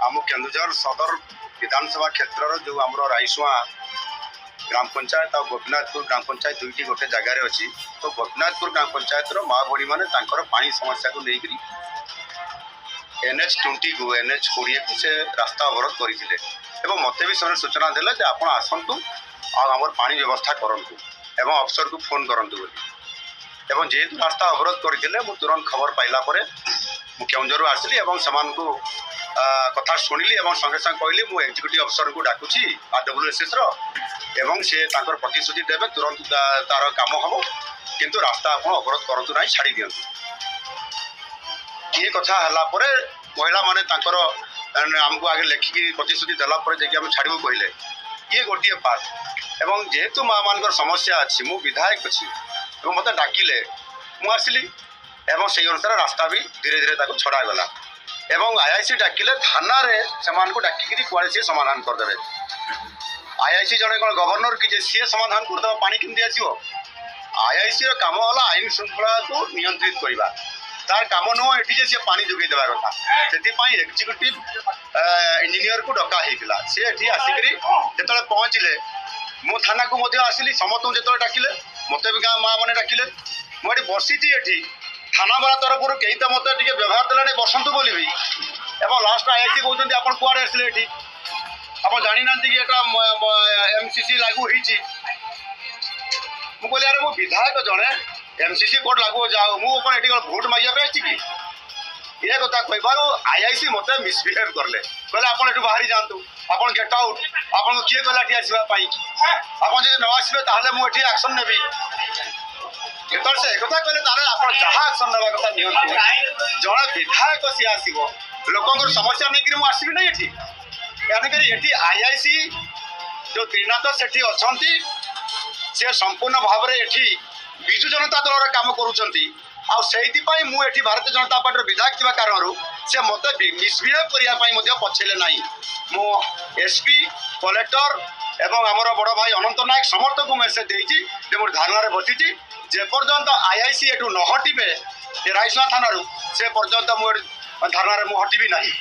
आम केन्दुझर सदर विधानसभा क्षेत्र जो आम राइसुआ ग्राम पंचायत और गोपीनाथपुर ग्राम पंचायत दुईटी गोटे जगार अच्छी तो गोपीनाथपुर ग्राम पंचायत माँ भड़ी मैंने पानी समस्या को लेकर NH20 को NH20 को से रास्ता अवरोध करते मत भी से सूचना देले आप आसतु आम पानी व्यवस्था करूँ एवं अफसर को फोन करूँ एवं जेहेतु रास्ता अवरोध करते तुरंत खबर पाइला मु केउंझर आसली कथा शुणिली संगे संगे कहली मु एग्जीक्यूटिव अफसर को डाकुची RWSS एवं से प्रतिश्रुति देवे तुरंत तार काम हम किंतु रास्ता आप अवरोध करूँ ना छाड़ी दिंतु ये कथा है महिला माने आमको आगे लेखिकी प्रतिश्रुति देला छाड़ू कहले ये गोटे पार्ट एवं जेहेतु माँ मान समस्या अच्छी मु विधायक अच्छी मत डाकिले मुझे एवं से अनुसार रास्ता भी धीरे धीरे छड़ागला एवं IIC डाकिले थाना से डाकिकी कुआड़े सी समाधान करदे IIC जड़े कौन गवर्नर कि सी समाधान करदे पानी केमती आसो IIC काम है आईन श्रृंखला को नियंत्रित करवा तार काम नुह ये सी पानी जोगे देवा कथा से एक्जिक्यूटिव इंजीनियर को डका होता सी ये आसिक जो पहुँचले मु थाना को आसली समस्त जो डाकिले मत भी गाँ माँ मैंने डाकिले मुझे बसी ये थाना वाला तरफ कई तो मत व्यवहार देला बसंतु बोली भी एवं लास्ट IIC कहते आप कुआड़े आसले ये आप जानी ना कि MCC लागू होती मुझे अरे मो विधायक जड़े MCC कोड लागू जाओ मुझे भोट मांगे कि ये कथा कहबार IIC मत मिसबिहेव करले कहले आप बाहरी जातु आप गेट आउट आपको किए कहला आसवाई आप न आसबे मुझे एक्शन नेबी जो से एक कहले आप जहाँ एक्शन ना कथा नियंतु जड़े विधायक सी आसो लोक समस्या नहीं मुझे आसबि ना ये यानी IIC जो त्रिनाथ सेठी अच्छा सी संपूर्ण भाव में ये विजु जनता दल काम करुँच मुझे भारतीय जनता पार्टी विधायक थी कारण से मत मिसबिहेव करने पछेले ना मो SP कलेक्टर एवं आमर बड़ भाई अनंत नायक समस्त को मेसेज देती धारणा बसी जेपर्यंत IIC एठू न हटिबे राइसुआ थाना से पर्यंत धारणा हटिबी नहीं।